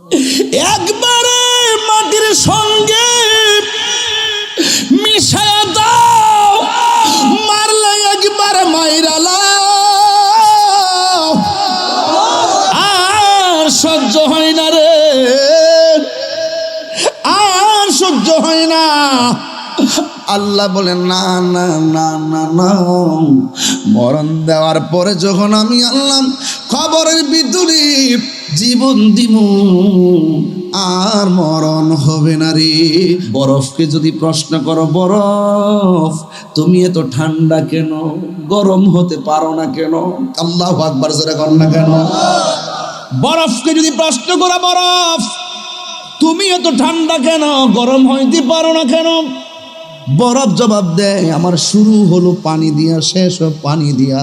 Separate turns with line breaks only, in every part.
একবারে মাটির সঙ্গে মিশায়া দাও, মারলে একবার মাইরালা আর সহ্য হয় না রে, আর সহ্য হয় না। আল্লাহ বলেন না না না না না, মরণ দেওয়ার পরে যখন আমি আল্লাহ কবরের ভিতরে জীবন দিব আর মরণ হবে না রে। বরফকে যদি প্রশ্ন করো, বরফ তুমি এত ঠান্ডা কেন, গরম হতে পারো না কেন? আল্লাহু আকবার জোরে কর না কেন? বরফকে যদি প্রশ্ন করো, বরফ তুমি এত ঠান্ডা কেন, গরম হইতে পারো না কেন? বরফ জবাব দেয়, আমার শুরু হলো পানি দিয়া, শেষ হয় পানি দিয়া,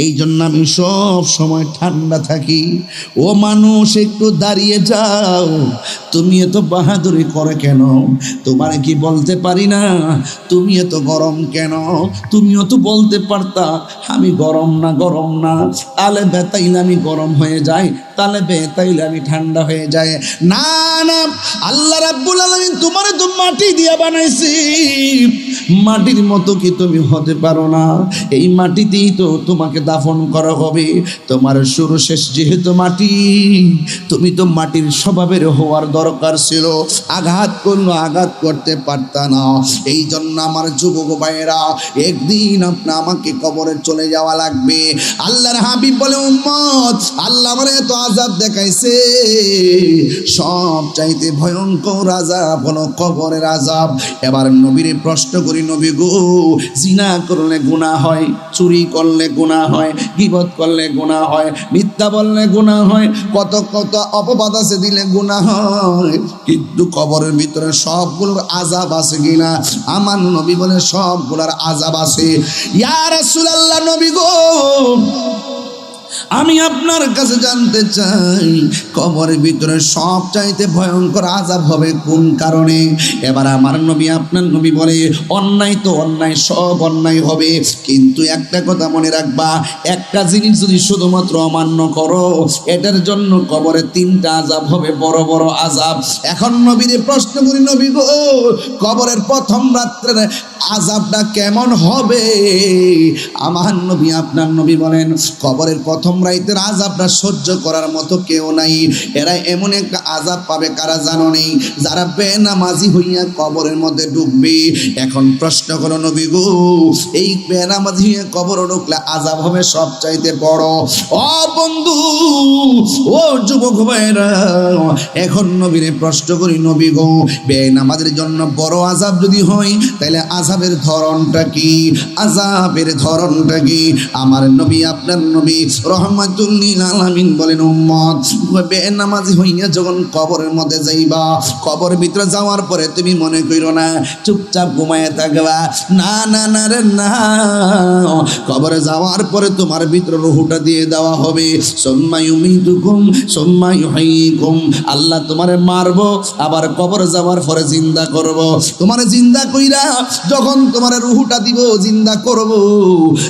এই জন্য আমি সব সময় ঠান্ডা থাকি। ও মানুষ একটু দাঁড়িয়ে যাও, তুমি এত বাহাদুরি করে কেন? তোমার কি বলতে পারি না তুমি এত গরম কেন? তুমিও তো বলতে পারতা আমি গরম না, গরম না, তালে বেতাইলে আমি গরম হয়ে যাই, তালে বেতাইলে আমি ঠান্ডা হয়ে যায়। না না, আল্লাহ রাব্বুল আলামিন তোমারে তো মাটি দিয়া বানাইছি, মাটির মতো কি তুমি হতে পারো না? এই মাটিতেই তো তোমাকে দাফন করা হবে। তোমার শুরু শেষ যেহেতু মাটি, তুমি তো মাটির স্বভাবের হওয়ার দরকার ছিল। আঘাত করলো, আঘাত করতে পারতা না। এই জন্য আমার যুবক ভাইয়েরা, একদিন আমাকে কবরে চলে যাওয়া লাগবে। আল্লাহর হাবিব বলে, উম্মত আল্লাহ আমার এত আযাব দেখাইছে, সব চাইতে ভয়ঙ্কর আযাব হলো কবরের আযাব। এবার নবীরে প্রশ্ন করি, নবী গো, জিনা করলে গুনাহ হয়, চুরি করলে গুনাহ হয়, গীবত করলে গুনাহ হয়, মিথ্যা বললে গুনাহ হয়, কত কত অপবাদ আছে দিলে গুনাহ হয়, কিন্তু কবরের ভিতরে সবগুলোর আযাব আছে কিনা? আমার নবী বলে সবগুলোর আযাব আছে। ইয়া রাসূলুল্লাহ, নবী গো, আমি আপনার কাছে জানতে চাই, কবরের ভিতরে সব চাইতে ভয়ঙ্কর আযাব হবে কোন কারণে? এবার আমার নবী, আপনার নবী বলে, অন্যায় তো অন্যায়, সব অন্যায় হবে, কিন্তু একটা কথা মনে রাখবা, একটা জিনিস যদি শুধুমাত্র অমান্য করো, এটার জন্য কবরে 3টা আযাব হবে, বড় বড় আযাব। এখন নবীরে প্রশ্ন করি, নবী গো, কবরের প্রথম রাত্রের আযাবটা কেমন হবে? আমার নবী, আপনার নবী বলেন, কবরের প্রথম রাতের আযাবটা সহ্য করার মতো কেউ নাই। এরা এমন একটা আযাব পাবে, কারা জানো নেই? যারা বেনামাজি হইয়া কবরের মধ্যে ঢুকবে। এখন প্রশ্ন করো, নবী গো, এই বেনামাজি হইয়া কবরে ঢুকলে আযাব হবে সবচাইতে বড়। ও বন্ধু, ও যুবক ভাইরা, এখন নবীরে প্রশ্ন করি, নবী গো, বেনামাজির জন্য বড় আযাব যদি হয়, তাহলে আযাবের ধরনটা কি? আযাবের ধরনটা কি? আমার নবী, আপনার নবী রহমাতুল লিল আলামিন বলেন, উম্মত বেনামাজি হইয়া যখন কবরের মধ্যে যাইবা, কবরের ভিতরে যাওয়ার পরে তুমি মনে কইরো না চুপচাপ ঘুমায় থাকবা, না না না রে না, কবরে যাওয়ার পরে তোমার ভিতরে রূহটা দিয়ে দেওয়া হবে। সুম্মা ইউমিতুকুম সুম্মা ইউহয়িকুম, আল্লাহ তোমারে মারবো, আবার কবরে যাওয়ার পরে জিন্দা করব। তোমারে জিন্দা কইরা যখন তোমার রূহটা দিব, জিন্দা করব,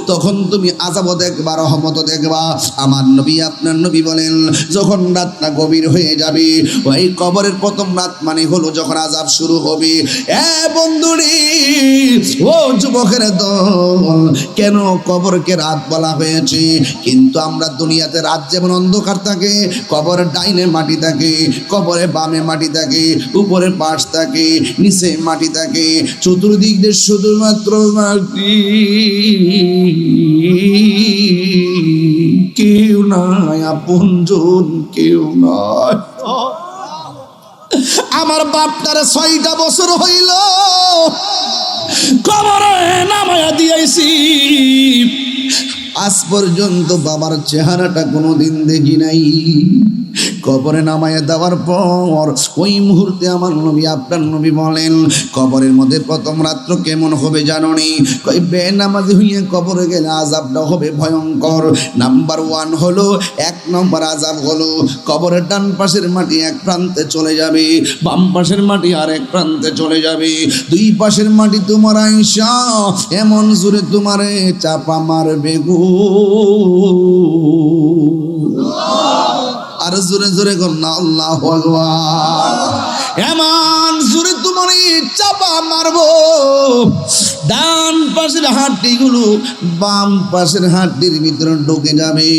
তখন তুমি আযাব দেখবা, রহমত দেখবা। আমার নবী, আপনার নবী বলেন, যখন রাতটা গভীর হয়ে যাবে, ওই কবরের প্রথম রাত মানে হলো যখন আযাব শুরু হবে। এ বন্ধুরে, ও যুবকের দল, কেন কবরকে রাত বলা হয়েছে? কিন্তু আমরা দুনিয়াতে রাত যেমন অন্ধকার থাকে, কবরের ডাইনে মাটি থাকে, কবরে বামে মাটি থাকে, উপরে পাশ থাকে, নিচে মাটি থাকে, চতুর্দিক দিয়ে শুধুমাত্র মাটি, কেউ নাই আপনজন, কেউ নাই। আমার বাপটারে 6টা বছর হইল কবরে নামায়া দিয়েছি, আজ পর্যন্ত বাবার চেহারাটা কোনোদিন দেখি নাই। কবরে নামায়া দেওয়ার পর ওই মুহূর্তে আমার নবী, আপনার নবী বলেন, কবরের মধ্যে প্রথম রাত্র কেমন হবে জানো নি? কই বেনামাজি হইয়া কবরে গেলে আযাবটা হবে ভয়ঙ্কর। নাম্বার 1 হলো, 1 নম্বর আযাব হলো, কবরের ডান পাশের মাটি এক প্রান্তে চলে যাবে, বাম পাশের মাটি আর এক প্রান্তে চলে যাবে। 2 পাশের মাটি তোমার আইসা এমন জোরে তোমারে চাপা মারবে গো। আর জোরে জোরে কর না আল্লাহু আকবার। এমন জোরে তোমার চাপা মারবো, ডান পাশের হাড্ডিগুলো বাম পাশের হাড্ডির ভিতরে ঢুকে যাবে,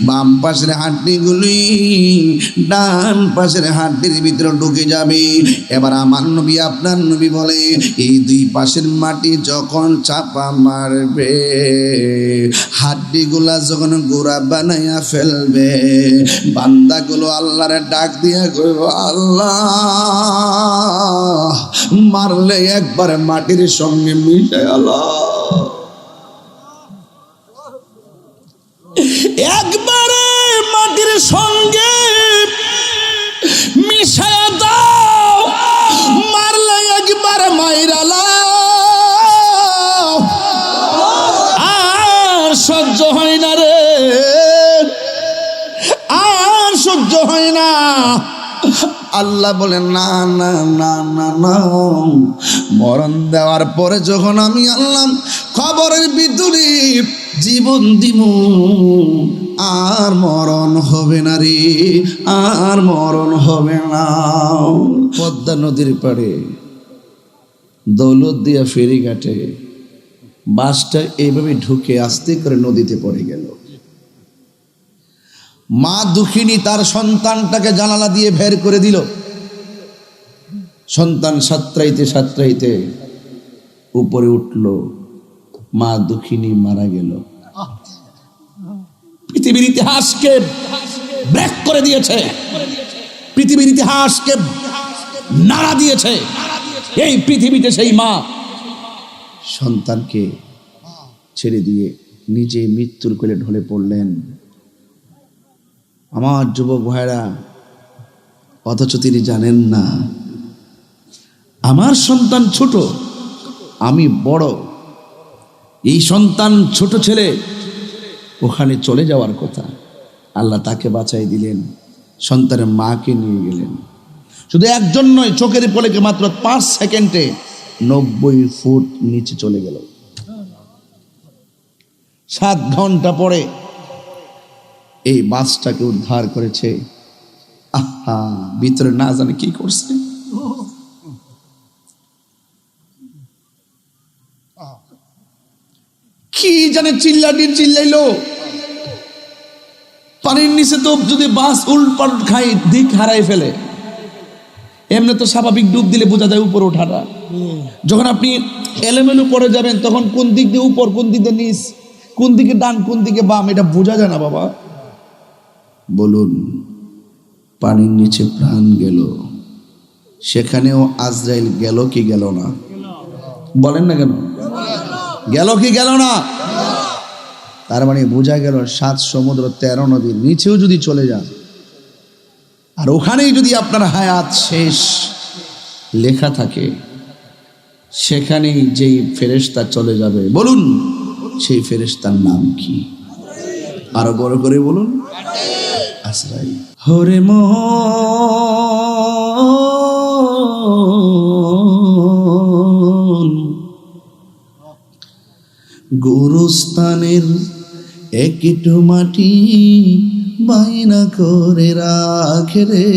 বাম পাশের হাড্ডিগুলি ডান পাশের হাড্ডির ভিতরে ঢুকে যাবে। এবার আমার নবী আপনার নবী বলে, এই দুই পাশের মাটি যখন চাপা মারবে, হাড্ডিগুলা যখন গোড়া বানাইয়া ফেলবে, বান্দাগুলো আল্লাহর ডাক দিয়া কইব, আল্লাহ মারলে একবার মাটির সঙ্গে মিশে আল্লাহ, একবারে মাটির সঙ্গে মিশায়া দাও, মারলে একবার মাইরালাও, আর সহ্য হয় না রে, আর সহ্য হয় না। আল্লাহ বলেন না না না না না, মরণ দেওয়ার পরে যখন আমি আল্লাহ কবরের ভিতরে জীবন দিব, আর মরণ হবে না রে, আর মরণ হবে না। পদ্মা নদীর পাড়ে দৌলতদিয়া ফেরিঘাটে বাসটা এইভাবে ঢুকে আস্তে করে নদীতে পড়ে গেল। মা দুঃখিনী তার সন্তানটাকে জানালা দিয়ে বের করে দিল। সন্তান সাঁতরাইতে সাঁতরাইতে উপরে উঠল, মা দুঃখিনী মারা গেল। পৃথিবীর ইতিহাসকে ব্রেক করে দিয়েছে, পৃথিবীর ইতিহাসকে নাড়া দিয়েছে। এই পৃথিবীতে সেই মা সন্তানকে ছেড়ে দিয়ে নিজে মৃত্যুর কোলে ঢলে পড়লেন। আমার যুবক ভাইরা, অথচ তিনি জানেন না আমার সন্তান ছোট, আমি বড়। এই সন্তান ছোট ছেলে ওখানে চলে যাওয়ার কথা, আল্লাহ তাকে বাঁচাই দিলেন, সন্তানের মাকে নিয়ে গেলেন। শুধু একজন নয়, চোখের পলকে মাত্র 5 সেকেন্ডে 90 ফুট নিচে চলে গেল। 7 ঘন্টা পরে এই বাসটাকে উদ্ধার করেছে। আহা, ভিতরে না জানে কি করছে। কি জানে চিল্লাইলো। পানির নিচে তো যদি বাস উল্টপাল্ট খাই দিক হারাই ফেলে, এমনি তো স্বাভাবিক ডুব দিলে বোঝা যায় উপরে ওঠাটা। যখন আপনি এলোমেলো পড়ে যাবেন তখন কোন দিক দিয়ে উপর, কোন দিক দিয়ে নিচ, কোন দিকে ডান কোন দিকে বাম, এটা বোঝা যায় না বাবা। বলুন, পানির নিচে প্রাণ গেল, সেখানেও আজরাইল গেল কি গেল না? বলেন না কেন? গেল কি গেল না? তার মানে বোঝা গেল 7 সমুদ্র 13 নদীর নিচেও যদি চলে যান, আর ওখানেই যদি আপনার হায়াত শেষ লেখা থাকে, সেখানেই যেই ফেরেশতা চলে যাবে, বলুন সেই ফেরেশতার নাম কি? আরো বড় করে বলুন, আজরাইল। হরে মন গুরুস্থানের একটু মাটি বাইনা করে রাখে রে,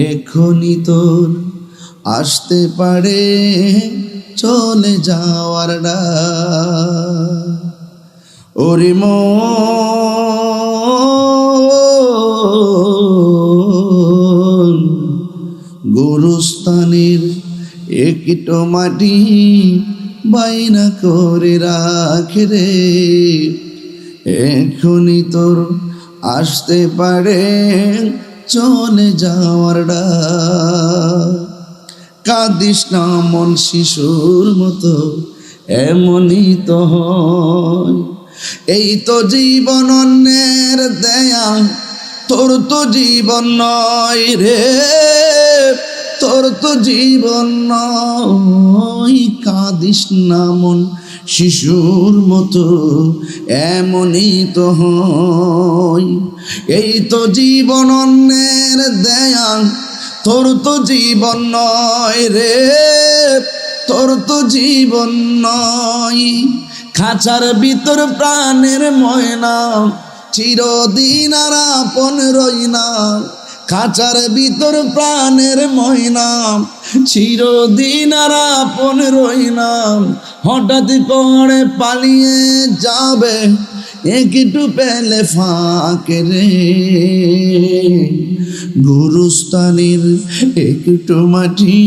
এখনই তোর আসতে পারে চলে যাওয়ার ডাক। ওরে মন গুরুস্থানের একটু মাটি বাইনা করে রাখে রে, এখনই তোর আসতে পারে চলে যাওয়ার ডাক। কাঁদিস না মন শিশুর মতো, এমনই তো হয়। এই তো জীবন অন্যের দেয়া, তোর তো জীবন নয় রে, তোর তো জীবন নয়। কাঁদিস না মন শিশুর মতো, এমনই তো হয়। এই তো জীবন অন্যের দেয়া, তোর তো জীবন নয় রে, তোর তো জীবন নয়। খাঁচার ভিতর প্রাণের ময়না, চিরদিন আর আপন রইনা, খাঁচার ভিতর প্রাণের ময়না, চিরদিন আর আপন রইনা, হঠাৎ করে পালিয়ে যাবে একটু পেলে ফাঁকে রে, গুরুস্থানের একটু মাটি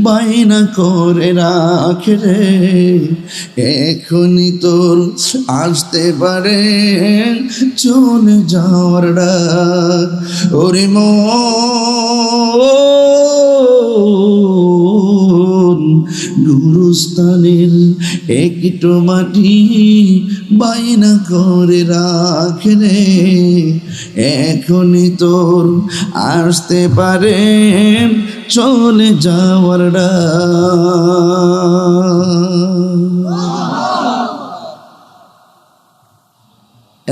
বাইনা করে রাখে রে, এখনই তোর আসতে পারে চলে যাওয়ার ডাক, ওরে মন গুরুস্থানের একটু মাটি বাইনা করে রাখে রে, এখনই তোর আসতে পারে চলে যাওয়ার ডাক।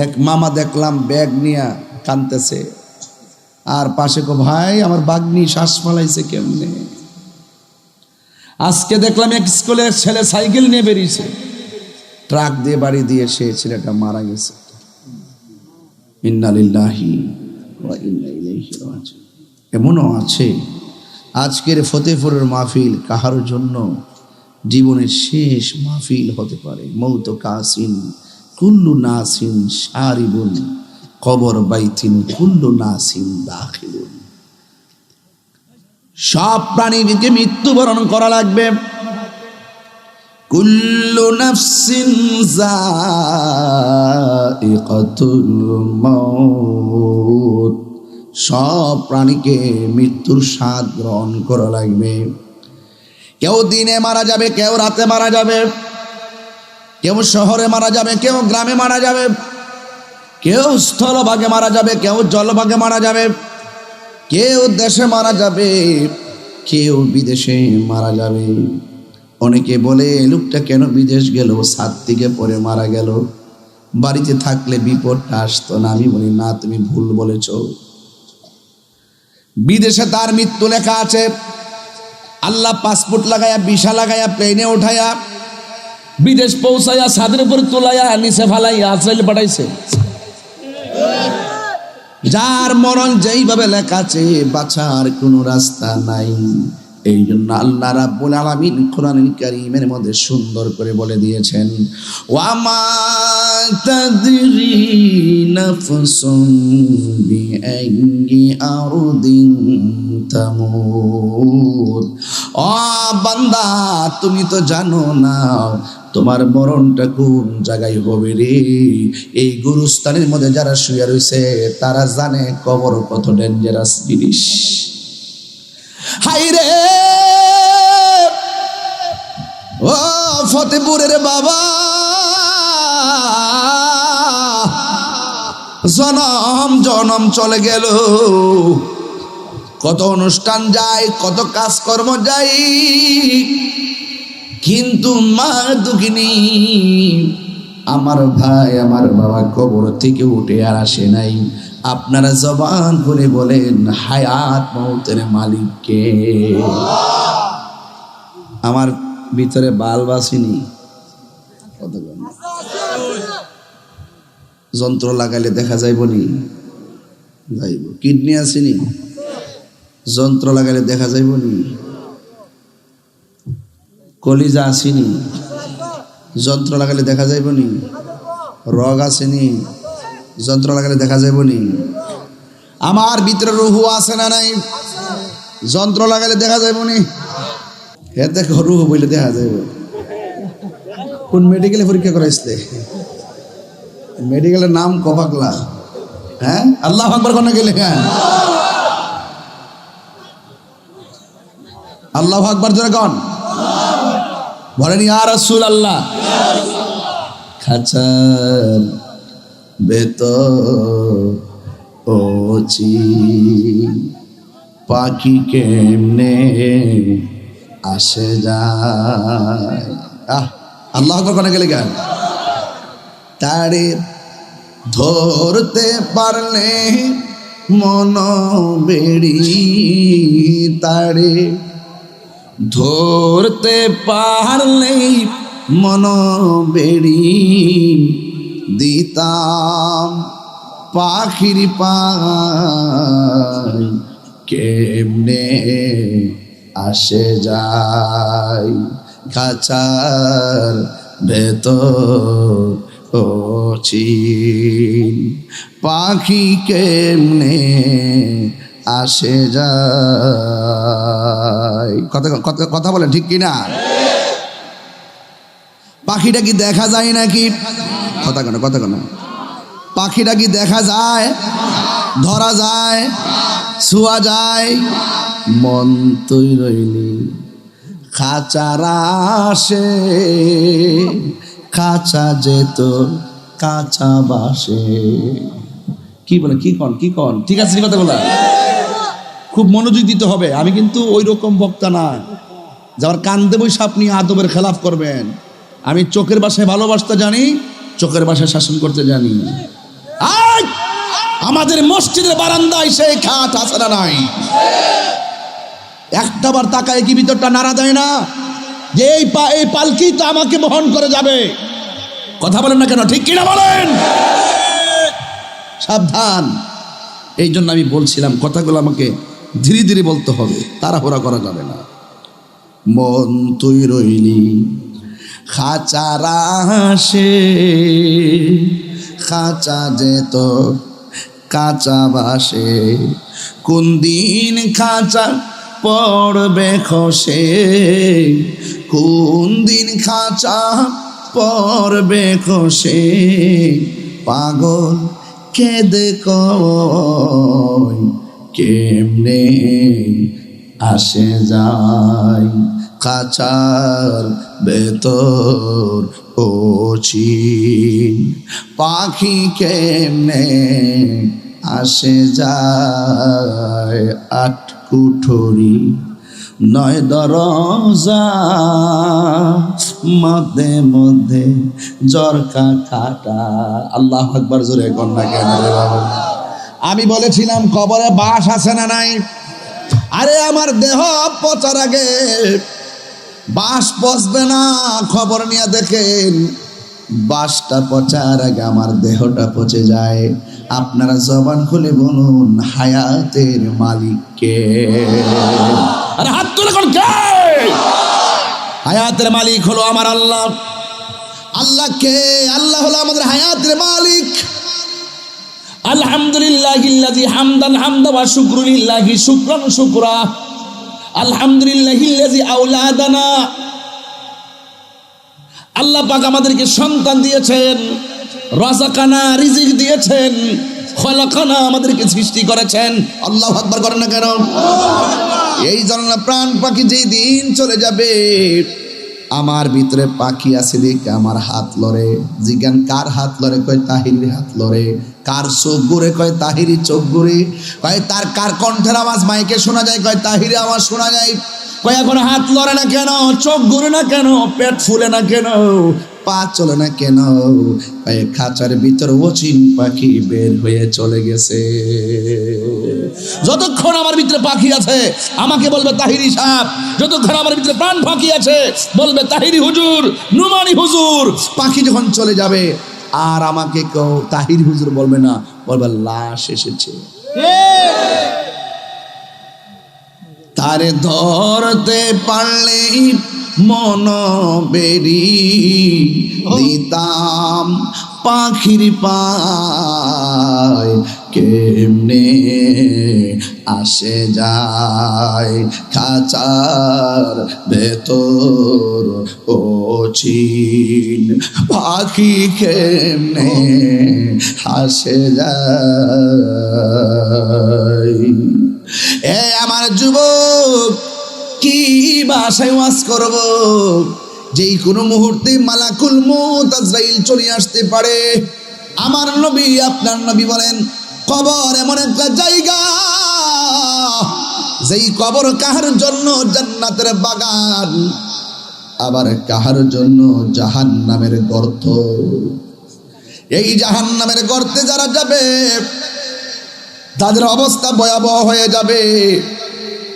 এক মামা দেখলাম ব্যাগ নিয়ে কাঁদতেছে, আর পাশে কো ভাই আমার বাগনি শ্বাস ফালাইছে কেমনে। আজকে দেখলাম এক স্কুলের ছেলে সাইকেল নিয়ে বেরিয়েছে, ট্রাক দিয়ে বাড়ি দিয়ে সে ছেলেটা মারা গেছে। ইন্না লিল্লাহি ওয়া ইন্না ইলাইহি রাজিউন। এমনও আছে আজকের ফতেপুরের মাহফিল কাহার জন্য জীবনের শেষ মাহফিল হতে পারে। মৌত কাসিন কুল্লু নাসিন শারিবুন, কবর বাইতিন কুল্লু নাসিন দাখিলুন। সব প্রাণীকে মৃত্যুবরণ করা লাগবে। কুল্লু নাফসিন যায়িকাতুল মাউত, সব প্রাণীকে মৃত্যুর স্বাদ গ্রহণ করা লাগবে। কেউ দিনে মারা যাবে, কেউ রাতে মারা যাবে, কেউ শহরে মারা যাবে, কেউ গ্রামে মারা যাবে, কেউ স্থলভাগে মারা যাবে, কেউ জলভাগে মারা যাবে, কেউ দেশে মারা যাবে, কেউ বিদেশে মারা যাবে। অনেকে বলে লোকটা কেন বিদেশ গেল, ছাদ থেকে পরে মারা গেল, বাড়িতে থাকলে বিপদটা আসতো না। আমি বলি না, তুমি ভুল বলেছ। বিদেশে তার মৃত্যু লেখা আছে। আল্লাহ পাসপোর্ট লাগায়া, ভিসা লাগায়া, প্লেনে উঠায়া, বিদেশ পৌঁছাইয়া, ছাদের উপর তোলাইয়া, নিচে ফালাইয়া আজরাইল পাঠাইছে। যার মরণ যেইভাবে লেখা আছে, বাঁচার কোনো রাস্তা নাই। এই জন্য আল্লাহ রাব্বুল আলামিন কোরআনুল কারীমের মধ্যে সুন্দর করে বলে দিয়েছেন, ওয়া মা তাদরি নাফসুন বিআইয়ি আরদিন তামুত। ও বান্দা, তুমি তো জানো না তোমার মরণটা কোন জায়গায় হবে রে। এই গুরুস্থানের মধ্যে যারা শুয়ে রয়েছে তারা জানে কবর কত ডেঞ্জারাস জিনিস। হাই রে ও ফতেপুরের বাবা, জনম জনম চলে গেল, কত অনুষ্ঠান যায়, কত কাজকর্ম যায়, কিন্তু মা দুঃখিনী আমার ভাই আমার বাবা কবর থেকে উঠে আর আসে নাই। আপনারা জবান করে বলেন হায়াত মৌতের মালিককে। আমার ভিতরে বাল্ব আসেনি, যন্ত্র লাগাইলে দেখা যাইব নি? যাইব। কিডনি আসেনি, যন্ত্র লাগাইলে দেখা যাইব নি? কলিজা আসেনি, যন্ত্র লাগালে দেখা যাইব নি? রগ আসেনি, যন্ত্র লাগালে দেখা যাইব নি? আমার ভিতরে রুহু আছে না নাই? যন্ত্র লাগালে দেখা যাইব নি? হে দেখো রুহু বলে দেখা যাইব। কোন মেডিকেলে পরীক্ষা করাইছিলে? মেডিকেলের নাম কপাকলা। হ্যাঁ, আল্লাহ আকবার কোনে গেলে? হ্যাঁ, আল্লাহু আকবার জোরে কোন বলেন ইয়া রাসূলুল্লাহ। খাঁচার ভেতর ওচি পাখি কেমনে আসে যায়। আল্লাহ আকবার কোনে গেলে গান। তারে ধরতে পারলে মন বেড়ি, তারে ধরতে পারলেই মন বেড়ি, দিতাম পাখির পায় কেমনে আসে যায় খাঁচার ভেতর ও চিন পাখি কেমনে আসে যায় কথা কথা কথা বলে ঠিক কিনা পাখিটা কি দেখা যায় নাকি কথা কেন পাখিটা কি দেখা যায় ধরা যায় ছোঁয়া যায় মন তুই রইলি খাঁচার আসে খাঁচা যেত কাঁচা বাসে কি বলে কি কন ঠিক আছে কথা বলা খুব মনোযোগ দিতে হবে আমি কিন্তু ওই রকম বক্তা না যার কান্দে বসে আপনি আদবের খেলাফ করবেন আমি চোখের ভাষায় ভালোবাসতে জানি চোখের ভাষায় শাসন করতে জানি আমাদের মসজিদের বারান্দায় সেই খাট আছে না নাই একটাবার তাকায় কি ভিতরটা নাড়া দেয় না যে এই পালকি তো আমাকে বহন করে যাবে কথা বলেন না কেন ঠিক কিনা বলেন সাবধান এই জন্য আমি বলছিলাম কথাগুলো আমাকে ধীরে ধীরে বলতে হবে তাড়াহুড়া করা যাবে না মন তুই রইলি খাঁচার আসে খাঁচা যেত কাঁচা বাসে কোন দিন খাঁচা পড়বে খসে কোন দিন খাঁচা পড়বে খসে পাগল কেঁদে কয় কেমনে আসে যায় খাঁচার ভেতর ও চিন পাখি কেমনে আসে যায় আট কুঠুরি নয় দরজা মধ্যে মধ্যে জরকা কাটা আল্লাহ আকবার জোরে কন্যা কেন রে বাবা আমি বলেছিলাম কবরে বাস আছে না নাই আরে আমার দেহ পচার আগে বাস পচবে না খবর নিয়ে দেখেন বাসটা পচার আগে আমার দেহটা পচে যায় আপনারা জবান খুলে বলুন হায়াতের মালিক কে আরে হাত তুলে কোন কে হায়াতের মালিক হলো আমার আল্লাহ আল্লাহ কে আল্লাহ হলো আমাদের হায়াতের মালিক আলহামদুলিল্লাহিল্লাযী হামদান হামদা ওয়া শুকরুলিল্লাহি শুকরান শুকরা আলহামদুলিল্লাহিল্লাযী আওলাদানা আল্লাহ পাক আমাদেরকে সন্তান দিয়েছেন রাযাকানা রিজিক দিয়েছেন খলাকানা আমাদেরকে সৃষ্টি করেছেন আল্লাহু আকবার করেন না কেন এই জন্য প্রাণ পাখি যেই দিন চলে যাবে আমার ভিতরে পাখি আছে দেখে আমার হাত লড়ে জিজ্ঞান কার হাত লড়ে কয় তাহিরির হাত লড়ে কার চোখ ঘুরে কয় তাহিরি চোখ ঘুরে কয় তার কার কণ্ঠের আওয়াজ মাইকে শোনা যায় কয় তাহিরি আওয়াজ শোনা যায় কয় এখন হাত লড়ে না কেন চোখ ঘুরে না কেন পেট ফুলে না কেন পা চলে না কেন কয় খাঁচার ভিতর অচিন পাখি বের হয়ে চলে গেছে যতক্ষণ আমার ভিতরে পাখি আছে আমাকে বলবে তাহিরি সাহেব যতক্ষণ আমার ভিতরে প্রাণ পাখি আছে বলবে তাহিরি হুজুর নুমানি হুজুর পাখি যখন চলে যাবে আর আমাকে কেউ তাহিরি হুজুর বলবে না বলবে লাশ এসেছে তারে ধরতে পারলে মন বেরি দিতাম পাখির পায় কেমনে আসে যায় খাঁচার ভেতর ও চিন পাখি কেমনে আসে যায় এ আমার যুবক কি ভাষায় ওয়াজ করব যেই কোনো মুহূর্তে মালাকুল মউত আজরাইল চলে আসতে পারে আমার নবী আপনার নবী বলেন কবর এমন একটা জায়গা যেই কবর কাহার জন্য জান্নাতের বাগান আবার কাহার জন্য জাহান্নামের গর্ত এই জাহান্নামের গর্তে যারা যাবে তাদের অবস্থা ভয়াবহ হয়ে যাবে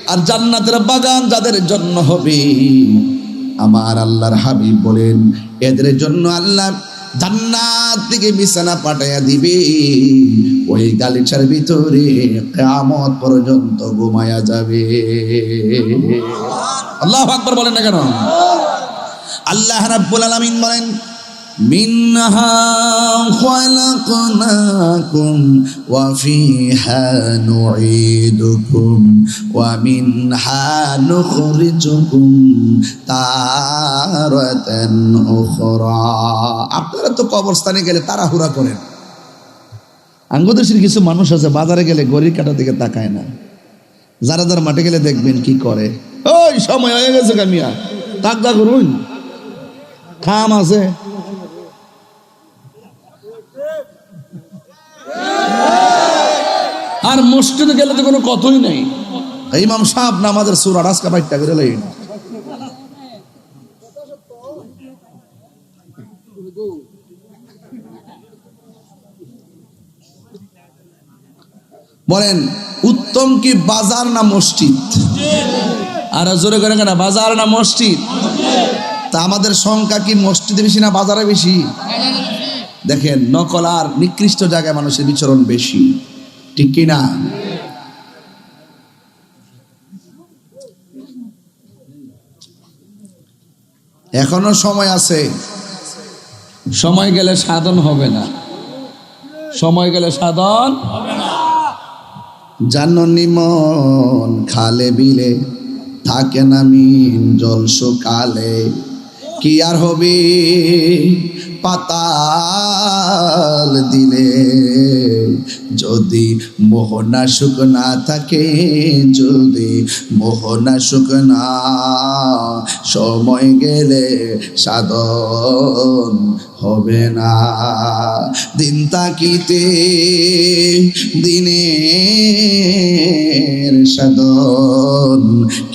আর জান্নাতের বাগান যাদের জন্য হবে আমার আল্লাহর হাবিব বলেন এদের জন্য আল্লাহ জান্নাত থেকে বিছানা পাঠাইয়া দিবে, ওই গালিচার ভিতরে কিয়ামত পর্যন্ত ঘুমায়া যাবে। আল্লাহু আকবার বলেন না কেন? আল্লাহ রাব্বুল আলামিন বলেন, মিনহা খালাকনাকুম ওয়া ফিহা নুঈদুকুম ওয়া মিনহা নুখরিজুকুম তারাতান উখরা। আপনারা তো কবরস্থানে গেলে তাড়াহুড়া করেন। আঙ্গদেশের কিছু মানুষ আছে বাজারে গেলে ঘড়ির কাঁটার দিকে তাকায় না। যারা যারা মাঠে গেলে দেখবেন কি করে, ওই সময় হয়ে গেছে কামিয়া তাকদা করুন, খাম আছে। আর মসজিদে গেলে তো কোনো কথাই নেই, ইমাম সাহেব নামাজের সূরা রাজকা বাইটা করে লই। বলেন উত্তম কি বাজার না মসজিদ? আর জোরে করে কেন, বাজার না মসজিদ? তা আমাদের সংখ্যা কি মসজিদে বেশি না বাজারে বেশি? দেখেন নকল আর নিকৃষ্ট জায়গায় মানুষের বিচরণ বেশি, ঠিক কি না? এখনো সময় আছে, সময় গেলে সাধন হবে না, সময় গেলে সাধন হবে না। জাননি মন খালে বিলে থাকে না মিন জল শুকালে, কি আর হবে পাতাল দিলে, যদি মোহনা সুখ না থাকে, যদি মোহনা সুখ না, সময় গেলে সাধন হবে না। দিন তাকিতে দিনের সাধন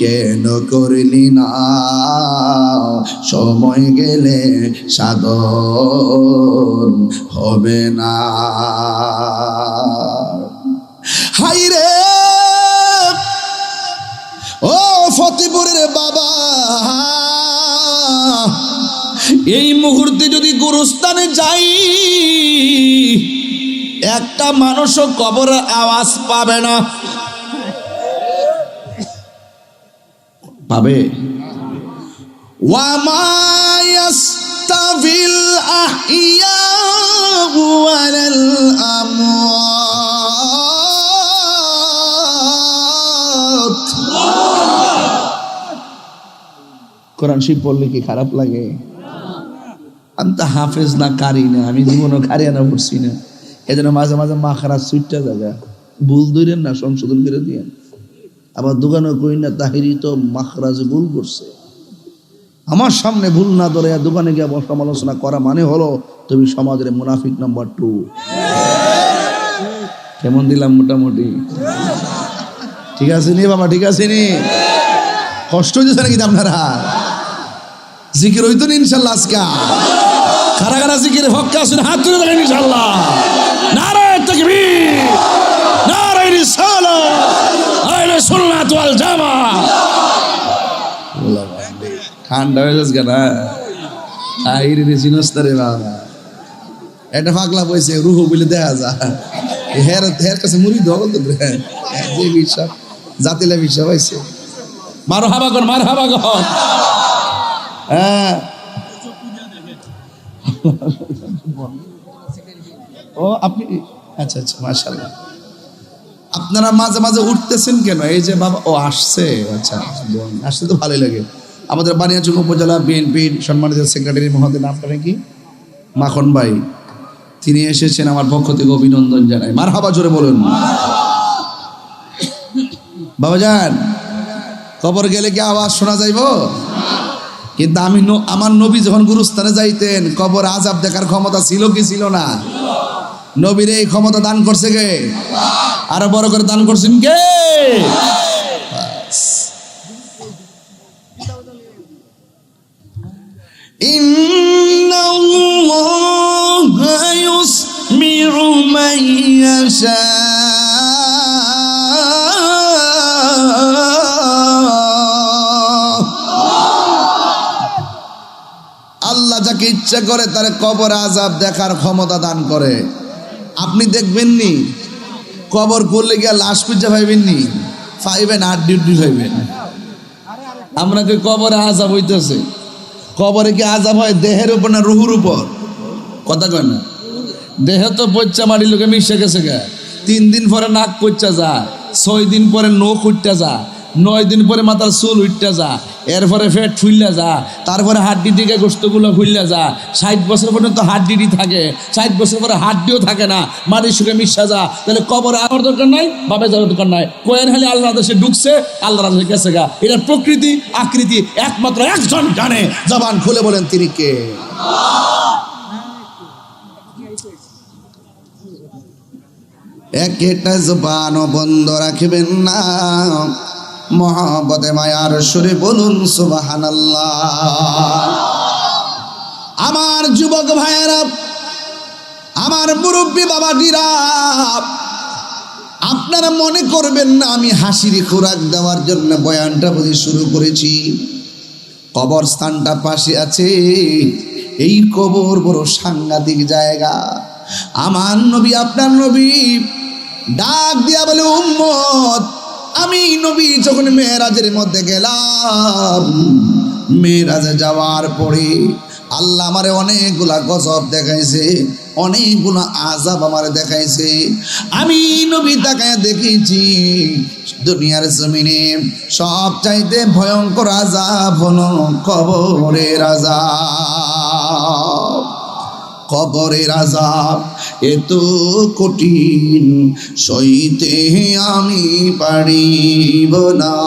কেন করলি না, সময় গেলে সাধন হবে না। হাইরে ও ফতেপুরের বাবা, এই মুহূর্তে যদি গুরুস্থানে যাই, একটা মানুষও কবরের আওয়াজ পাবে না। পাবে? ওয়া মা ইয়াস্তাবিল আহইয়া ওয়াল আমওয়াত। কোরআন শরীফ পড়লে কি খারাপ লাগে? আমি তো হাফেজ না, কারি না, আমি জীবনও কারিয়ানা পড়ছি না, এজন্য মাঝে মাঝে মাখারা সুইটটা জায়গা ভুল ধরেন না, সংশোধন করে দিয়েন। আবার দোকানে কই না তাহিরি তো মাখরাজে ভুল করছে, আমার সামনে ভুল না ধরে দোকানে গিয়ে সমালোচনা করা মানে হলো তুমি সমাজের মুনাফিক নাম্বার 2। কেমন দিলাম? মোটামুটি ঠিক আছে নি বাবা? ঠিক আছে নি? কষ্ট হয়েছে নাকি আপনারা? জিকির হইতো না ইনশাল্লাহ আজকে? কারা কারা জিকির হক্কা আছেন হাত তুলে দেখেন ইনশাল্লাহ। নারায়ে তাকবীর, নারায়ে রিসালাহ, আহলে সুন্নাত ওয়াল জামাত। ঠান্ডা হয়ে যাচ্ছে না? আইরে রে জিনস্তারে বাবা, এটা পাগলা বইছে রুহ বলে দেখা যা, হের হের কাছে মুড়ি ধগল তো যে বিশ্বাস জাতিলা বিশ্বাস হয়েছে। মারহাবা কর, মারহাবা কর। হ্যাঁ ও আপনি, আচ্ছা আচ্ছা, মাশাআল্লাহ। আপনারা মাঝে মাঝে উঠতেছেন কেন? এই যে বাবা ও আসছে, আচ্ছা আসলে তো ভালোই লাগে। আমাদের বানিয়াচং উপজেলা বিএনপির সম্মানিত সেক্রেটারি মহোদয়, নামটা কি? মাখন ভাই, তিনি এসেছেন, আমার পক্ষ থেকে অভিনন্দন জানাই। মারহাবা জোরে বলুন। বাবাজান, কবর গেলে কি আওয়াজ শোনা যাইব? কিন্তু আমি আমার নবী যখন গুরুস্থানে যাইতেন, কবর আযাব দেখার ক্ষমতা ছিল কি ছিল না? নবীর এই ক্ষমতা দান করছে কে? আরো বড় করে দান করছেন কে? ইন্নাল্লাহা ইউসমিউ মান ইয়াশা। আল্লাহ যাকে আল্লাহকে ইচ্ছা করে তার কবর আযাব দেখার ক্ষমতা দান করে। আপনি দেখবেননি কবর করলে গিয়ে লাশ খুঁজে পাইবেননি, পাইবেন আর ডিউটি পাইবেন। আমরা কি কবরে আযাব হইতেছে? কবরে কি আযাব হয় দেহের উপর না রুহুর উপর? কথা কয় না? দেহে তো পচ্চা মারি লোকে মিশে গেছে গা। 3 দিন পরে নাক পচ্চা যা, 6 দিন পরে নখ উঠটা যা, 9 দিন পরে মাথার চুল উঠটা যা, এরপরে ফেট ফুললা যা, তারপরে হাড্ডি থেকে গোস্তগুলো ফুললা যা। 60 বছর পর্যন্ত হাড্ডিটি থাকে, 60 বছর পরে হাড্ডিও থাকে না, মাটির সুখে মিশা যা। তাহলে কবরে আমার দরকার নাই, বাপে যাওয়ার দরকার নাই। কোয়েন হালি আল্লাহ দেশে ঢুকছে, আল্লাহ রাজে গেছে গা। এটার প্রকৃতি আকৃতি একমাত্র একজন জানে। জবান খুলে বলেন তিনি কে? একটা জবানও বন্ধ রাখবেন না, মহব্বতে মায়ার সুরে বলুন সুবহানাল্লাহ। আমার যুবক ভাইয়েরা, আমার মুরব্বী বাবাজিরা, আপনারা মনে করবেন না আমি হাসির খোরাক দেওয়ার জন্য বয়ানটা বুঝি শুরু করেছি। কবরস্থানটা পাশে আছে, এই কবর বড় সাংঘাতিক জায়গা। আমার নবী, আপনার নবী ডাক দিয়া বলে, উম্মত, আমি নবী যখন মেরাজের মধ্যে গেলাম, মেরাজে যাওয়ার পরে আল্লাহ আমারে অনেকগুলা গজব দেখাইছে, অনেকগুলো আযাব আমারে দেখাইছে। আমি নবী তাকায় দেখেছি দুনিয়ার জমিনে সব চাইতে ভয়ঙ্কর আযাব হলো কবরের আযাব। কবরের আযাব এত কঠিন, সইতে আমি পারিব না।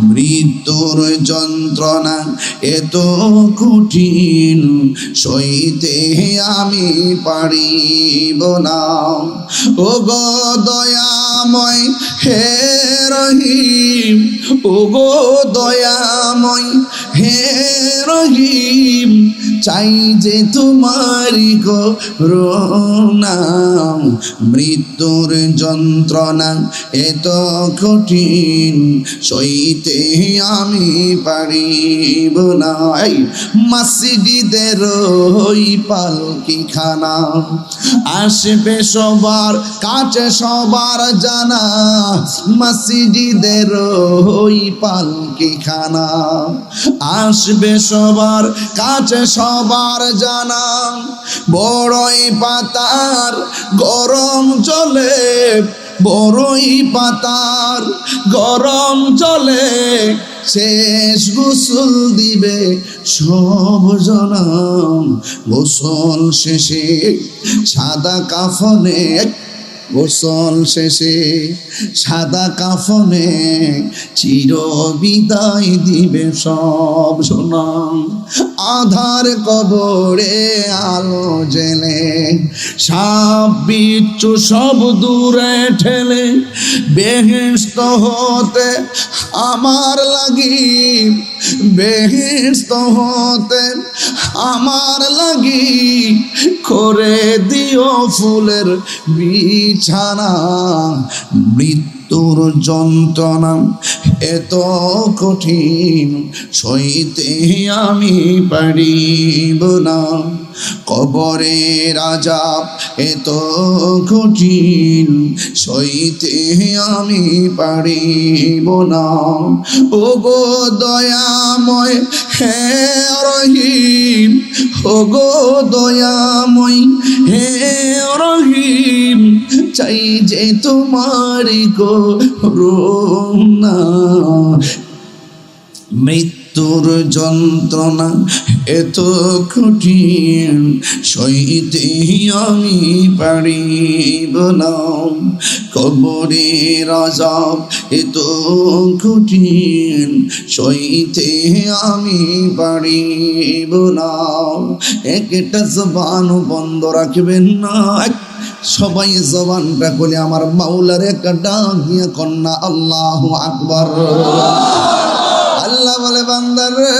মৃত্যুর যন্ত্রণা এত কঠিন, সইতে আমি পারিব না। ও গো দয়াময় হে রহিম, ও গো দয়াময় হে রহিম, চাই যে তোমারি করুণা। মৃত্যুর যন্ত্রণা এত কঠিন, সইতে আমি পারিব না। মসজিদের ওই পালকিখানা আসবে সবার কাছে সবার জানা। মসজিদের ওই পালকিখানা আসবে সবার কাছে সবার জানা। বড়ই পাতার গরম জলে, বড়ই পাতার গরম জলে শেষ গোসল দিবে সব জনম। গোসল শেষে সাদা কাফনে, গোসল শেষে সাদা কাফনে চির বিদায় দিবে সব জনম। আধার কবরে আলো জেলে সাপ বিচ্ছু সব দূরে ঠেলে, বেহেশত হতে আমার লাগি, বেহেশত হতে আমার লাগি করে দিও ফুলের বিছানা। মৃত্যুর যন্ত্রণা এত কঠিন, সইতে আমি পারিব না। কবরের আযাব এত কঠিন, সইতে আমি পারিব না। ও গো দয়াময় হে রহিম, ও গো দয়াময় হে রহিম, চাই যে তোমারি করুণা। মৃত্যুর যন্ত্রণা এত কঠিন, সইতে আমি পারিব না। কবরের আযাব এত কঠিন, সইতে আমি পারিব না। একটা জবান বন্ধ রাখবেন না, সবাই জবানটা খুলে আমার মাওলার একটা ডাক দিয়ে কন্যা আল্লাহু আকবার। আল্লাহ বলে বান্দার রে,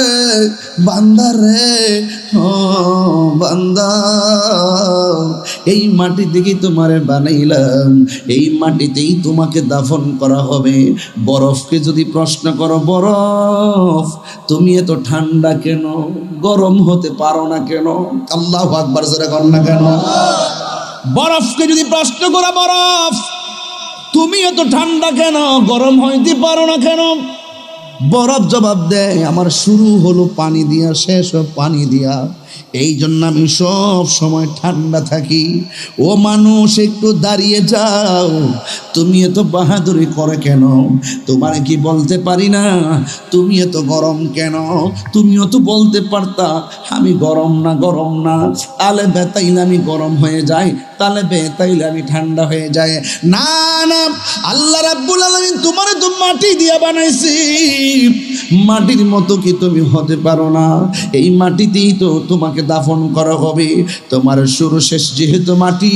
বান্দার রে, ও বান্দা, এই মাটি থেকেই তোমারে বানাইলাম, এই মাটিতেই তোমাকে দাফন করা হবে। বরফকে যদি প্রশ্ন করো, বরফ তুমি এত ঠান্ডা কেন, গরম হতে পারো না কেন? আল্লাহু আকবার, জোরে কর না কেন? বরফকে যদি প্রশ্ন করো, বরফ তুমি এত ঠান্ডা কেন, গরম হইতে পারো না কেন? বরফ জবাব দেয়, আমার শুরু হলো পানি দিয়া, শেষ পানি দিয়া, এই জন্য আমি সব সময় ঠান্ডা থাকি। ও মানুষ একটু দাঁড়িয়ে যাও, তুমি এত বাহাদুরি করে কেন? তোমার কি বলতে পারি না তুমি এত গরম কেন? তুমিও তো বলতে পারতা আমি গরম না, গরম না, তালে বেতাইলে আমি গরম হয়ে যাই, তালে বেতাইলে আমি ঠান্ডা হয়ে যায়। না না, আল্লাহ রাব্বুল আলামিন তোমারে তো মাটি দিয়া বানাইছি, মাটির মতো কি তুমি হতে পারো না? এই মাটিতেই তো তোমাকে দাফন করা হবে। তোমার শুরু শেষ যেহেতু মাটি,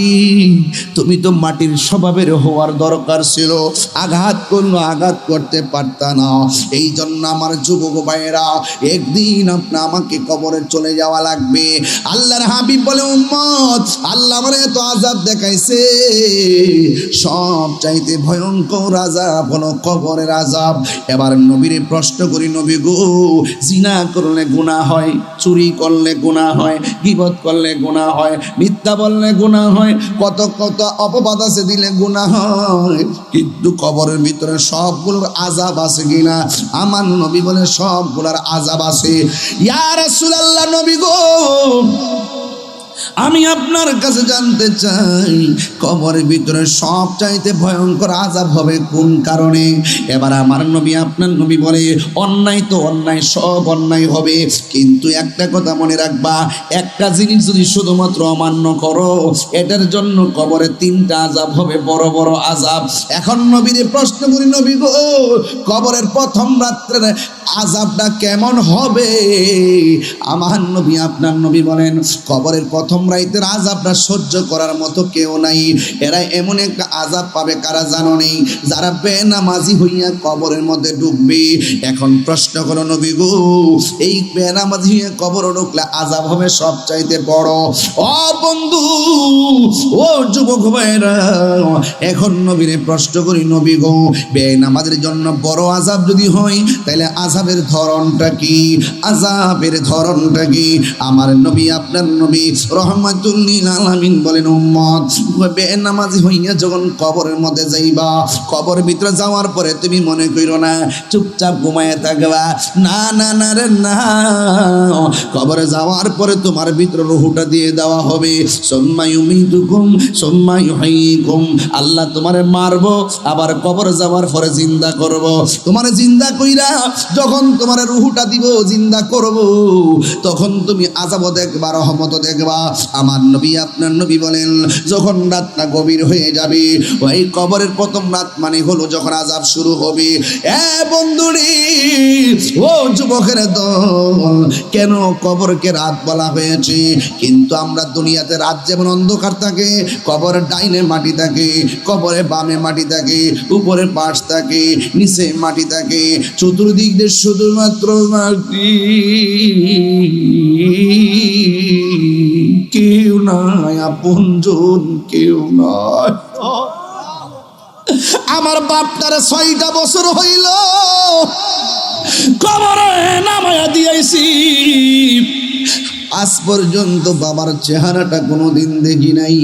তুমি তো মাটির স্বভাবের হওয়ার দরকার ছিল। আঘাত করলো, আঘাত করতে পারতা না। এই জন্য আমার যুবক ভাইয়েরা, একদিন আমাকে কবরে চলে যাওয়া লাগবে। আল্লাহর হাবিব বলে, উম্মত, আল্লাহ আমারে তো আযাব দেখাইছে, সব চাইতে ভয়ঙ্কর আযাব হলো কবরের আযাব। এবার নবীরে প্রশ্ন করি, নবী গো, জিনা করলে গুনাহ হয়, চুরি করলে গুনাহ হয়, গীবত করলে গুনাহ হয়, মিথ্যা বললে গুনাহ হয়, কত কত অপবাদ আছে দিলে গুনাহ হয়, কিন্তু কবরের ভিতরে সবগুলোর আযাব আছে কিনা? আমার নবী বলে সবগুলোর আযাব আছে। ইয়া রাসূলুল্লাহ, নবী গো, আমি আপনার কাছে জানতে চাই, কবরের ভিতরে সব চাইতে ভয়ঙ্কর আযাব হবে কোন কারণে? এবার আমার নবী, আপনার নবী বলে, অন্যায় তো অন্যায়, সব অন্যায় হবে, কিন্তু একটা কথা মনে রাখবা, একটা জিনিস যদি শুধুমাত্র অমান্য করো, এটার জন্য কবরে 3টা আযাব হবে, বড় বড় আযাব। এখন নবীরে প্রশ্ন করি, নবী গো, কবরের প্রথম রাত্রের আযাবটা কেমন হবে? আমার নবী, আপনার নবী বলেন, কবরের প্রথম রাতের আযাবটা সহ্য করার মতো কেউ নাই। এরা এমন একটা আযাব পাবে, কারা জানো নেই? যারা বেনামাজি হইয়া কবরের মধ্যে ঢুকবে। এখন প্রশ্ন করো, নবী গো, এই বেনামাজি হইয়া কবরে ঢুকলে আযাব হবে সবচাইতে বড়। ও বন্ধু, ও যুবক ভাইরা, এখন নবীরে প্রশ্ন করি, নবী গো, বেনামাজির জন্য বড় আযাব যদি হয়, তাহলে আযাবের ধরনটা কি? আযাবের ধরনটা কি? আমার নবী, আপনার নবী রহমাতুল লিল আলামিন বলেন, উম্মত, বেনামাজি হইয়া যখন কবরের মধ্যে যাইবা, কবরের ভিতরে যাওয়ার পরে তুমি মনে কইরো না চুপচাপ ঘুমায় থাকবা, না না না রে না, কবরে যাওয়ার পরে তোমার ভিতরে রূহটা দিয়ে দেওয়া হবে। সুম্মা ইউমিতুকুম সুম্মা ইউহয়িকুম, আল্লাহ তোমারে মারবো, আবার কবরে যাওয়ার পরে জিন্দা করব। তোমারে জিন্দা কইরা যখন তোমার রূহটা দিব, জিন্দা করব, তখন তুমি আযাবও দেখবা, রহমতও দেখবা। আমার নবী, আপনার নবী বলেন, যখন রাতটা গভীর হয়ে যাবে, ওই কবরের প্রথম রাত মানে হলো যখন আযাব শুরু হবে। এ বন্ধুরে, ও যুবকের দল, কেন কবরকে রাত বলা হয়েছে? কিন্তু আমরা দুনিয়াতে রাত যেমন অন্ধকার থাকে, কবরের ডাইনে মাটি থাকে, কবরে বামে মাটি থাকে, উপরে পাশ থাকে, নিচে মাটি থাকে, চতুর্দিক দিয়ে শুধুমাত্র মাটি, কেউ নাই আপনজন, কেউ নাই। আমার বাপটার 6টা বছর হইল কবরে নামায়া দিয়েছি, আজ পর্যন্ত বাবার চেহারাটা কোনোদিন দেখি নাই।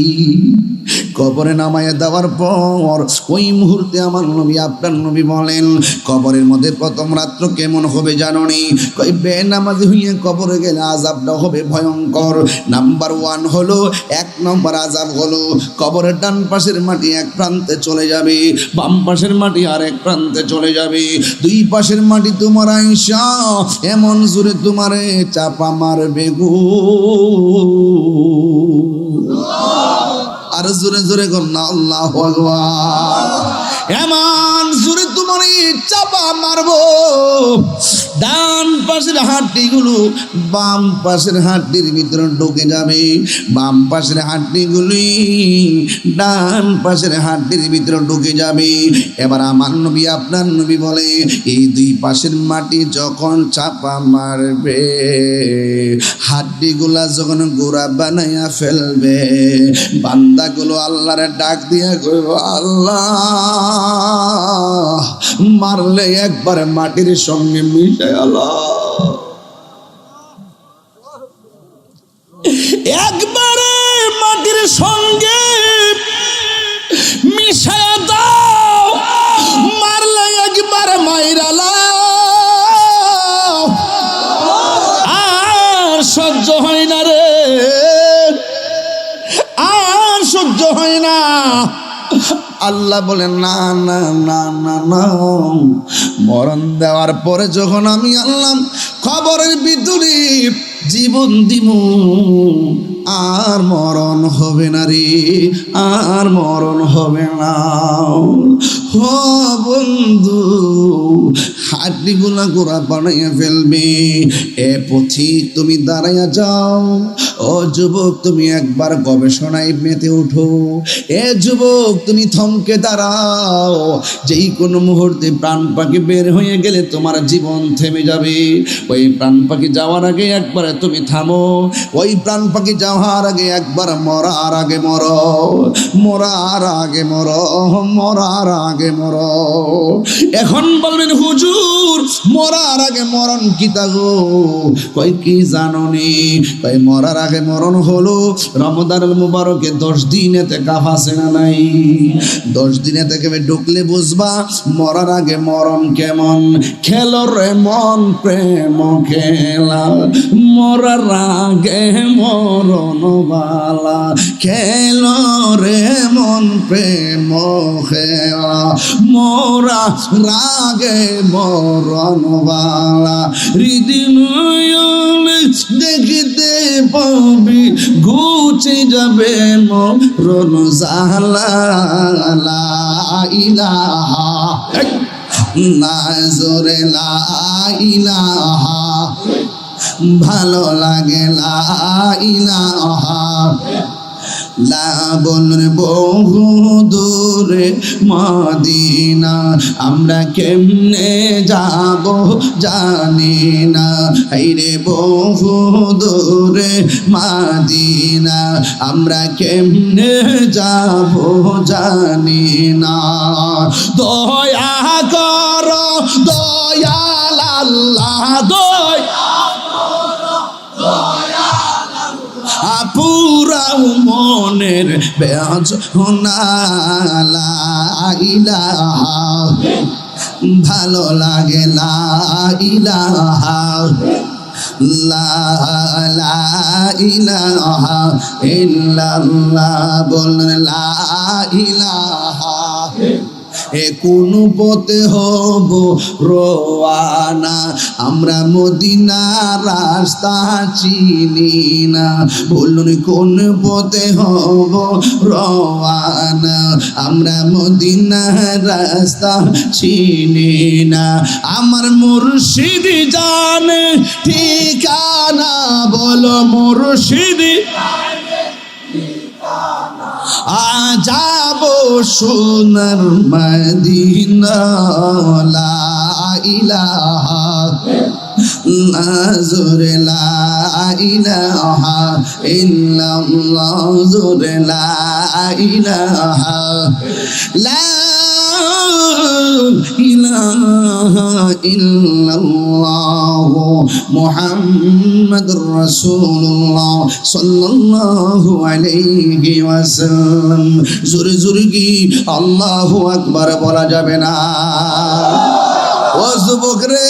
কবরে নামায়া দেওয়ার পর ওই মুহূর্তে আমার নবী, আপনার নবী বলেন, কবরের মধ্যে প্রথম রাত্র কেমন হবে জানো নি? কই বেনামাজি হইয়া কবরে গেলে আযাবটা হবে ভয়ঙ্কর। নাম্বার 1 হলো, 1 নম্বর আযাব হলো, কবরের ডান পাশের মাটি এক প্রান্তে চলে যাবে, বাম পাশের মাটি আরেক প্রান্তে চলে যাবে। 2 পাশের মাটি তোমার আইসা এমন জোরে তোমারে চাপা মারবে গো। আর জোরে জোরে কর না আল্লাহু আকবার। এমন জোরে তোমার চাপা মারবো, ডান পাশের হাড্ডিগুলো বাম পাশের হাড্ডির ভিতরে ঢুকে যাবে, বাম পাশের হাড্ডিগুলি ডান পাশের হাড্ডির ভিতরে ঢুকে যাবে। এবার আমার নবী আপনার নবী বলে এই দুই পাশের মাটি যখন চাপা মারবে, হাড্ডিগুলা যখন গোড়া বানাইয়া ফেলবে, বান্দাগুলো আল্লাহরে ডাক দিয়া কইব, আল্লাহ মারলে একবার মাটির সঙ্গে মিশে আল্লাহ, একবারে মাটির সঙ্গে মিশায়া দাও, মারলে একবার মাইরালা আর সহ্য হয় না রে, আর সহ্য হয় না। আল্লাহ বলেন না না না না না, মরণ দেওয়ার পরে যখন আমি আল্লাহ কবরের ভিতরে জীবন দিব, আর মরণ হবে না রে, আর মরণ হবে না। ও বন্ধু, হাড্ডিগুলা গোড়া বানাইয়া ফেলবে। এ পথিক তুমি দাঁড়াইয়া যাও, ও যুবক তুমি একবার গবেষণায় মেতে উঠো, এ যুবক তুমি থমকে দাঁড়াও, যেই কোনো মুহূর্তে প্রাণ পাখি বের হয়ে গেলে তোমার জীবন থেমে যাবে। ওই প্রাণ পাখি যাওয়ার আগে একবার তুমি থামো, ওই প্রাণ পাখি যাওয়ার আগে একবার মরার আগে মরো, মরার আগে মরো, মরার আগে মরো। এখন বলবেন হুজুর মরার আগে মরণ কি তাগো? কই কি জাননি? কই মরার আগে মরণ হলো রমজানুল মুবারকে 10 দিন ইতিকাফ আছে না নাই? 10 দিন ইতিকাফে ঢুকলে বুঝবা মরার আগে মরণ কেমন। খেলো রে মন প্রেম খেলা, মরার আগে মরণ বালা, খেলো রে মন প্রেম খেলা, মরা রাগে মরণ বালা। হৃদয় দেখিতে পাবি ঘুচে যাবে মরণ জালা। লা ইলাহা না জোরে লা ইলাহা, ভালো লাগে লা ইলাহা। লা বলুন বহু দূরে মদিনা, আমরা কেমনে যাব জানি না। হাইরে বহু দূরে মদিনা, আমরা কেমনে যাব জানি না। দয়া করো দয়াল আল্লাহ, পুরাও মনের বেদনা। লা ইলাহা ভালো লাগে লা ইলাহা, লা ইলাহা ইল্লাল্লাহ বলেন লা ইলাহা। এ কোন পথে হব রওয়ানা, আমরা মদিনার রাস্তা চিনি না। বলুন কোন পথে হব রওয়ানা, আমরা মদিনার রাস্তা চিনি না। আমার মুর্শিদ জানে ঠিকানা, বলো মুর্শিদ যাব সোনার মদিনা। লা ইলাহা জোরে লা ইলাহা ইল্লাল্লাহ, জোরে লা ইলাহা লা ইলাহা ইল্লাল্লাহ মুহাম্মাদুর রাসূলুল্লাহ সাল্লাল্লাহু আলাইহি ওয়াসাল্লাম। জোরে জোরে কি আল্লাহু আকবার বলা যাবে না? ও যুবক রে,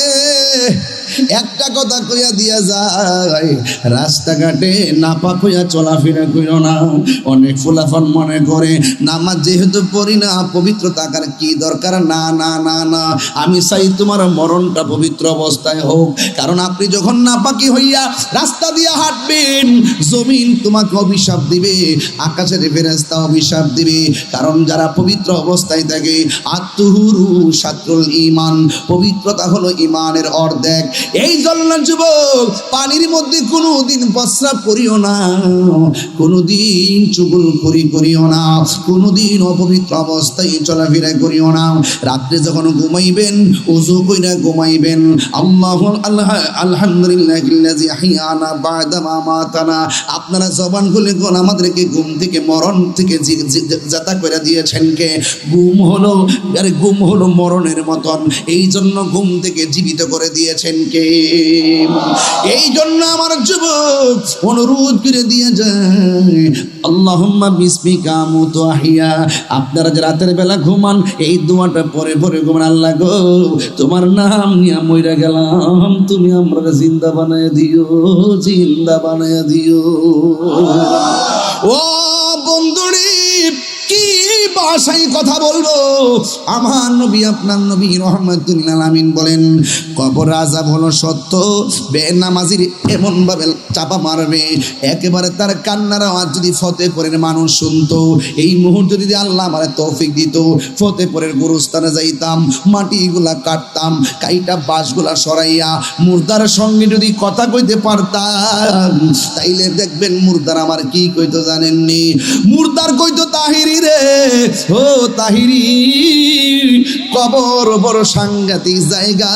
একটা কথা কইয়া দিয়া যায়, রাস্তাঘাটে নাপাক হইয়া চলাফেরা কইরো না। অনেক ফুলাফান মনে করে নামাজ যেহেতু পড়ি না পবিত্র থাকার কি দরকার। না না না না, আমি চাই তোমার মরণটা পবিত্র অবস্থায় হোক। কারণ আপনি যখন নাপাকি হইয়া রাস্তা দিয়া হাঁটবেন, জমিন তোমাকে অভিশাপ দিবে, আকাশের ফেরেশতা অভিশাপ দিবে। কারণ যারা পবিত্র অবস্থায় থাকে, আত্মহুরু শাত্রুল ঈমান, পবিত্রতা হলো ঈমানের অর্ধেক। এই জন্য যুবক পানির মধ্যে কোনোদিন প্রস্রাব করিও না, কোনোদিন চুগলখড়ি করিও না, কোনোদিন অপবিত্র অবস্থায় চলাফেরা করিও না। রাত্রে যখন ঘুমাইবেন ওযু কইরা ঘুমাইবেন। আলহামদুলিল্লাহিল্লাযী আহইয়ানা বা'দা মা মাতানা। আপনারা জবান খুলে কোন আমাদেরকে ঘুম থেকে মরণ থেকে জাতা করে দিয়েছেন কে? ঘুম হলো আরে ঘুম হলো মরণের মতন, এই জন্য ঘুম থেকে জীবিত করে দিয়েছেন কে? এই জন্য আমার যুবক অনুরোধ করে দিয়ে যায় আল্লাহুম্মা বিসমিকা আমুতু আহইয়া। আপনারা যে রাতের বেলা ঘুমান এই দোয়াটা পরে পরে ঘুমান, আল্লাহ গো তোমার নাম নিয়ে মইরা গেলাম, তুমি আমরা জিন্দা বানায় দিও, জিন্দা বানায় দিও। ও বন্ধুরি কি ভাষায় কথা বলবো? আমার নবী আপনার নবী রাহমাতুল আলামিন বলেন কবর আযাব হলো সত্য, বেনামাজির এমন ভাবে চাপা মারবে একেবারে তার কান্নার আওয়াজ যদি ফতেপুরের মানুষ শুনতো, এই মুহূর্তে যদি আল্লাহ আমার তৌফিক দিত ফতেপুরের গুরুস্থানে যাইতাম, মাটিগুলা কাটতাম, কাইটা বাঁশগুলা সরাইয়া মুর্দার সঙ্গে যদি কথা কইতে পারতাম, তাইলে দেখবেন মুর্দার আমার কি কইতো জানেননি? মুর্দার কইতো তাহিরি রে, ও তাহিরি কবর বড় সাংঘাতিক জায়গা,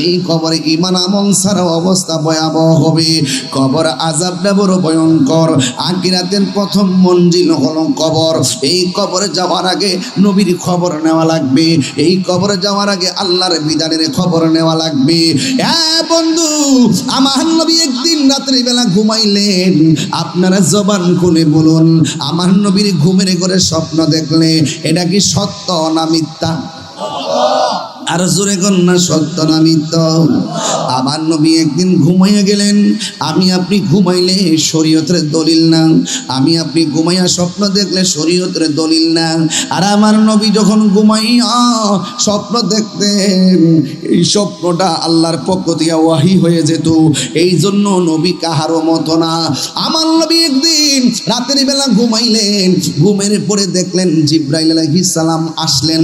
এই কবরে ঈমান আমল ছাড়া অবস্থা ভয়াবহ হবে, কবর আযাবটা বড় ভয়ঙ্কর, আখিরাতের প্রথম মঞ্জিল হলো কবর। এই কবরে যাওয়ার আগে নবীর খবর নেওয়া লাগবে, এই কবরে যাওয়ার আগে আল্লাহর বিধানের খবর নেওয়া লাগবে। হ্যাঁ বন্ধু, আমার নবী একদিন রাত্রি বেলা ঘুমাইলেন, আপনারা জবান খুলে বলুন আমার নবীর ঘুমের ঘরে স্বপ্ন দেখলে এটা কি সত্য না মিথ্যা? আর জোরে কন্যা সত্য না মিথ্যা? আমার নবী একদিন ঘুমাইয়া গেলেন, আমি আপনি ঘুমাইলে শরীয়তের দলিল না, আমি আপনি ঘুমাইয়া স্বপ্ন দেখলে শরীয়তের দলিল না। আর আমার নবী যখন ঘুমাইয়া স্বপ্ন দেখতেন এই স্বপ্নটা আল্লাহর পক্ষ থেকে ওয়াহি হয়ে যেত, এই জন্য নবী কাহারও মতো না। আমার নবী একদিন রাতের বেলা ঘুমাইলেন, ঘুমের পরে দেখলেন জিবরাইল আলাইহিস সালাম আসলেন।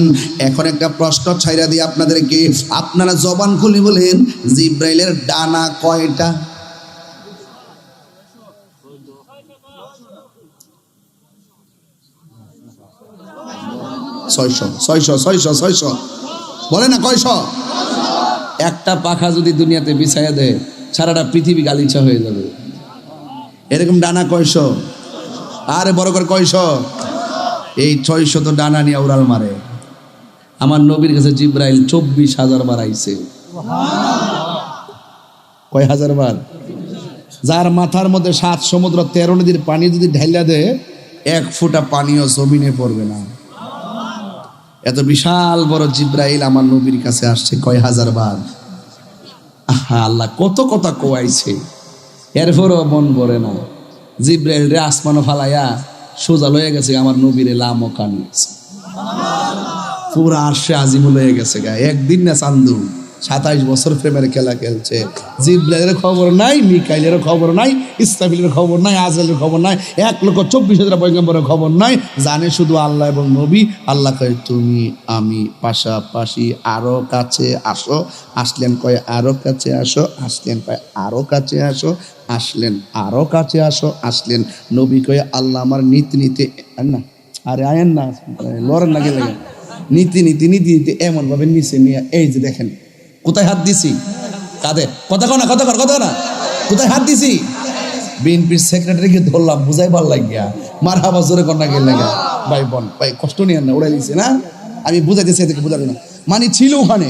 এখন একটা প্রশ্ন ছাইরা দিয়ে আপনাদেরকে, আপনারা জবান খুলে বলেন জিবরাইলের ডানা কয়টা? ছয়শ বলে না কয়শ? একটা পাখা যদি দুনিয়াতে বিছাইয়া দেয় সারাটা পৃথিবী গালিচা হয়ে যাবে। এরকম ডানা কয়শ? আরে বড় করে কয়শ? এই 600 ডানা নিয়ে উড়াল মারে। আমার নবীর কাছে জিবরাইল 24,000 বার আইছে। কয় হাজার বার? যার মাথার মধ্যে 7 সমুদ্র 13 নদীর পানি যদি ঢাইলা দেয় 1 ফোঁটা পানিও জমিনে পড়বে না। এত বিশাল বড় জিবরাইল আমার নবীর কাছে আসছে কয় হাজার বার। আল্লাহ কত কথা কোয়াইছে, এরপরও মন ভরে না। জিবরাইল রে আসমানো ফালাইয়া সোজা লয়ে গেছে আমার নবীরে লামো কান গেছে, পুরা আরশে আজিমুল হয়ে গেছে গা। একদিন না চান্দু 27 বছর প্রেমের খেলা খেলছে। জিবরাইলের খবর নাই, মিকাইলের খবর নাই, ইসরাফিলের খবর নাই, আজরাইলের খবর নাই, 1,24,000 পয়গম্বরের খবর নাই, জানে শুধু আল্লাহ এবং নবী। আল্লাহ কয় তুমি আমি পাশাপাশি, আরো কাছে আসো। আসলেন কয় আরো কাছে আসো, আসলেন কয় আরো কাছে আসো, আসলেন আরো কাছে আসো, আসলেন। নবী কয় আল্লাহ আমার নীতি নিতে না, আরে আয়েন না, লড়েন না গেলে নীতি নীতি নীতি নীতি এমন ভাবে নিচে নিয়ে এই যে দেখেন কোথায় হাত দিছি, কাঁধে কথা কো না, কথা কর, কথা না, কোথায় হাত দিছি? বিএনপির সেক্রেটারিকে ধরলাম, বুঝাই ভাল লাগিয়া মার হাবা জোরে কন্যা গেল লাগা। ভাই বোন ভাই কষ্ট নিয়ে না, উড়াই দিছে না, আমি বুঝাইতেছি, এদেরকে বুঝাবো না, মানে ছিল ওখানে,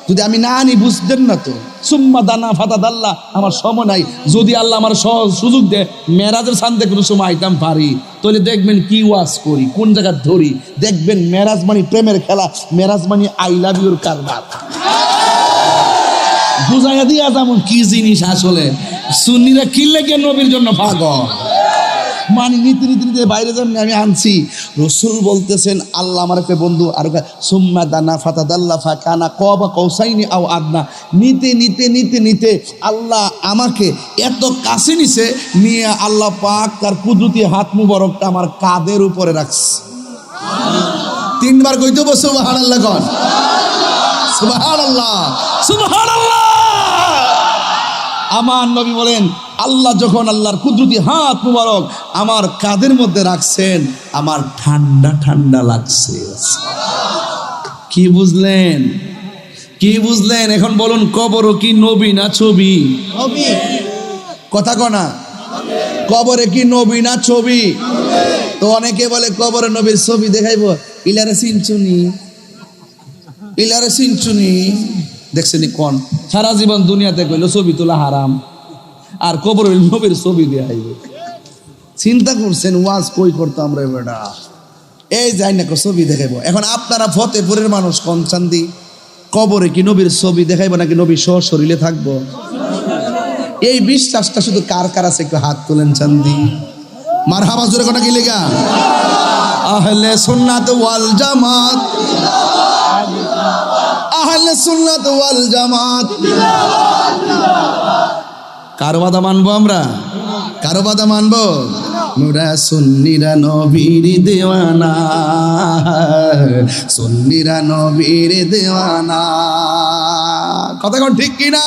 যদি আমি না আনি বুঝতেন না তো। সুম্মা দানা ফাতা দাল্লা, আমার সময় নাই, যদি আল্লাহ আমার সহজ সুযোগ দেয় মেরাজের সান্দে কোনো সময় আইতাম পারি, তাহলে দেখবেন কি ওয়াজ করি, কোন জায়গা ধরি, দেখবেন মেরাজ মানে প্রেমের খেলা, মেরাজ মানে আই লাভ ইউর কারবার। বুঝাইয়া দিয়া যেমন কি জিনিস আসলে সুন্নিরা কিনলে কে নবীর জন্য পাগল, মানে নীতি নীতি নীতি বাইরে যান। আমি আনছি, রসুল বলতেছেন আল্লাহ আমার একটা বন্ধু আর সুম্মা দানা ফাতা দাল্লা ফাকানা কবা কৌসাইনি আও আদনা, নিতে নিতে নিতে নিতে আল্লাহ আমাকে এত কাছে নিছে, নিয়ে আল্লাহ পাক তার কুদরতি হাত মুবারকটা আমার কাঁধের উপরে রাখছে। 3 বার কইতে বসে সুবহানাল্লাহ, কন সুবহানাল্লাহ, সুবহানাল্লাহ। আমার নবী বলেন, আল্লাহ যখন আল্লাহর কুদরতি হাত মুবারক আমার কাঁধের মধ্যে রাখছেন, আমার ঠান্ডা ঠান্ডা লাগছে। কি বুঝলেন? কি বুঝলেন? এখন বলুন, কবরও কি নবী না ছবি? কথা কনা, কবরে কি নবী না ছবি? তো অনেকে বলে কবরে নবীর ছবি দেখাইবো, ইলারে সিনচুনি, ইলারে সিনচুনি দেখছেনি কোন? সারা জীবন দুনিয়াতে কইলো ছবি তোলা হারাম, আর কবর নবীর ছবি দেখাইবে। চিন্তা করছেন ওয়াজ কই করতাম রে বেটা? এই যাই না ছবি দেখাইবো। এখন আপনারা ফতেপুরের মানুষ, কোন চান্দি কবরে কি নবীর ছবি দেখাইবো নাকি নবী সহ শরীরে থাকবো? এই বিশ্বাসটা শুধু কার কার আছে একটু হাত তোলেন চান্দি। মারহাবা জোরে কোনা কি লেগা? আহলে সুন্নাত ওয়াল জামাত, আহলে সুন্নাত ওয়াল জামাত। কার বাদা মানবো আমরা? কার বাদা মানবো? মোরা সুন্নিরা নবীর দেওয়ানা, সুন্নিরা নবীর দেওয়ানা। কথা কোন ঠিক কিনা?